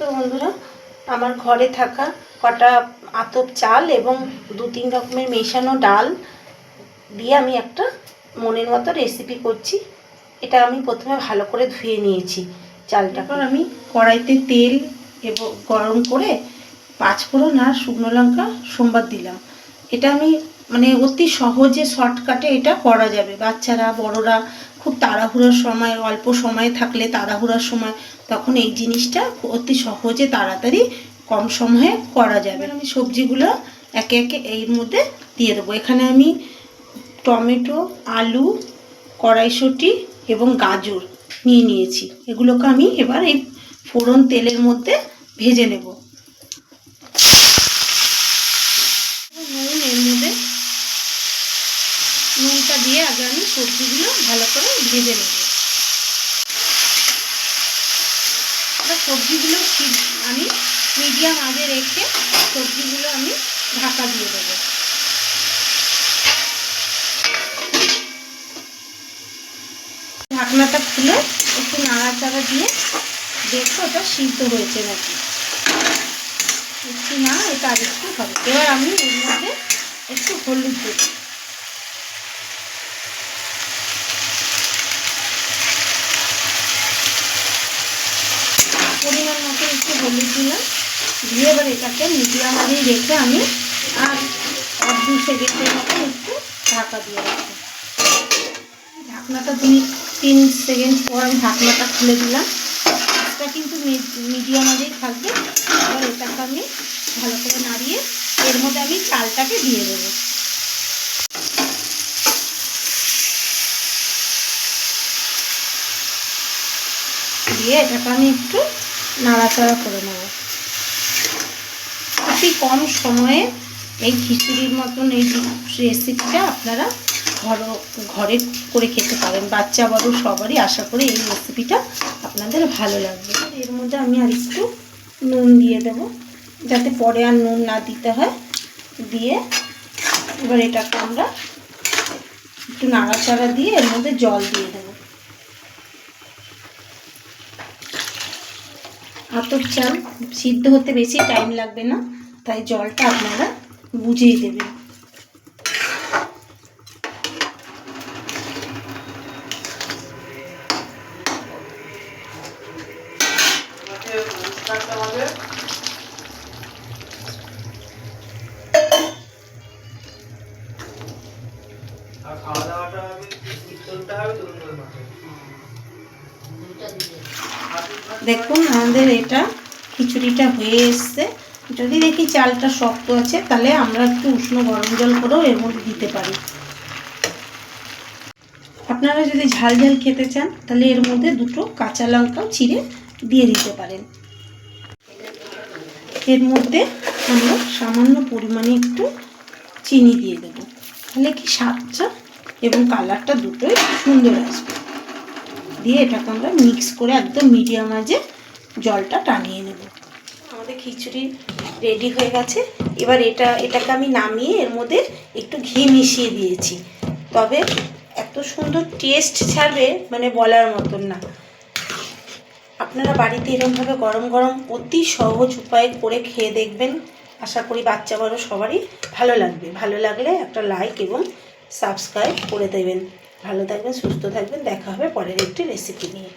তো বন্ধুরা, আমার ঘরে থাকা কটা আতপ চাল এবং 2-3 রকমের মেশানো ডাল দিয়ে আমি একটা মনের মতো রেসিপি করছি। এটা আমি প্রথমে ভালো করে ধুয়ে নিয়েছি চালটা। তারপর আমি কড়াইতে তেল এবং গরম করে 5 ফোড়ন আর শুকনো লঙ্কা সোমবার দিলাম। এটা আমি অতি সহজে শর্টকাটে এটা করা যাবে। বাচ্চারা বড়রা খুব তাড়াহুড়োর সময়, অল্প সময় থাকলে তাড়াহুড়োর সময়, তখন এই জিনিসটা অতি সহজে তাড়াতাড়ি কম সময়ে করা যাবে। আমি সবজিগুলো একে একে এর মধ্যে দিয়ে দেবো। এখানে আমি টমেটো, আলু, কড়াইশুঁটি এবং গাজর নিয়েছি। এগুলোকে আমি এবার এই ফোড়ন তেলের মধ্যে ভেজে নেব। নুন, এর মধ্যে নুনটা দিয়ে আগে আমি সবজিগুলো ভালো করে ভেজে নেব। সবজিগুলো আমি মিডিয়াম আঁচে রেখে সবজিগুলো আমি ঢাকা দিয়ে দেবো। ঢাকনাটা খুলে একটু নাড়াচাড়া দিয়ে দেখো ওটা সিদ্ধ হয়েছে নাকি। একটু না, এটা আর একটু হবে। এবার আমি এর মধ্যে একটু হলুদ দেব। পরিমাণ মতো একটু হলুদ দিলাম, দিয়ে এবার এটাকে মিডিয়াম আঁচে রেখে আমি আর 2 সেকেন্ডের মতো একটু ঢাকা দিয়ে রাখবো। ঢাকনাটা 2-3 সেকেন্ড পর আমি ঢাকনাটা খুলে দিলাম। এটা কিন্তু মিডিয়াম আঁচেই থাকবে। এবার এটাকে আমি ভালো করে নাড়িয়ে এর মধ্যে আমি চালটাকে দিয়ে দেবো। দিয়ে এটাকে আমি একটু নাড়াচাড়া করে নেব। অতি কম সময়ে এই খিচুড়ির মতন এই রেসিপিটা আপনারা ঘরে করে খেতে পারেন। বাচ্চা বড় সবারই আশা করি এই রেসিপিটা আপনাদের ভালো লাগবে। এর মধ্যে আমি আর একটু নুন দিয়ে দেব, যাতে পরে আর নুন না দিতে হয়। দিয়ে এবার এটাকে আমরা একটু নাড়াচাড়া দিয়ে এর মধ্যে জল দিয়ে দেব। আতপ চাল সিদ্ধ হতে বেশি টাইম লাগবে না, তাই জলটা আপনারা বুঝিয়ে দেবেন। দেখুন আমাদের এটা খিচুড়িটা হয়ে এসছে। যদি দেখি চালটা শক্ত আছে তাহলে আমরা একটু উষ্ণ গরম জল করেও এর মধ্যে দিতে পারি। আপনারা যদি ঝাল ঝাল খেতে চান তাহলে এর মধ্যে 2টো কাঁচা লঙ্কাও চিড়ে দিয়ে দিতে পারেন। এর মধ্যে আমরা সামান্য পরিমাণে একটু চিনি দিয়ে দেবো, তাহলে কি স্বাদটা এবং কালারটা দুটোই সুন্দর আসবে। দিয়ে এটাকে আমরা মিক্স করে একদম মিডিয়াম আঁচে জলটা টানিয়ে নেব। আমাদের খিচুড়ি রেডি হয়ে গেছে। এবার এটাকে আমি নামিয়ে এর মধ্যে একটু ঘি মিশিয়ে দিয়েছি। তবে এত সুন্দর টেস্ট ছাড়বে বলার মতন না। আপনারা বাড়িতে এরকমভাবে গরম গরম অতি সহজ উপায়ে করে খেয়ে দেখবেন। আশা করি বাচ্চা বড় সবারই ভালো লাগবে। ভালো লাগলে একটা লাইক এবং সাবস্ক্রাইব করে দেবেন। ভালো থাকবেন, সুস্থ থাকবেন। দেখা হবে পরের একটি রেসিপি নিয়ে।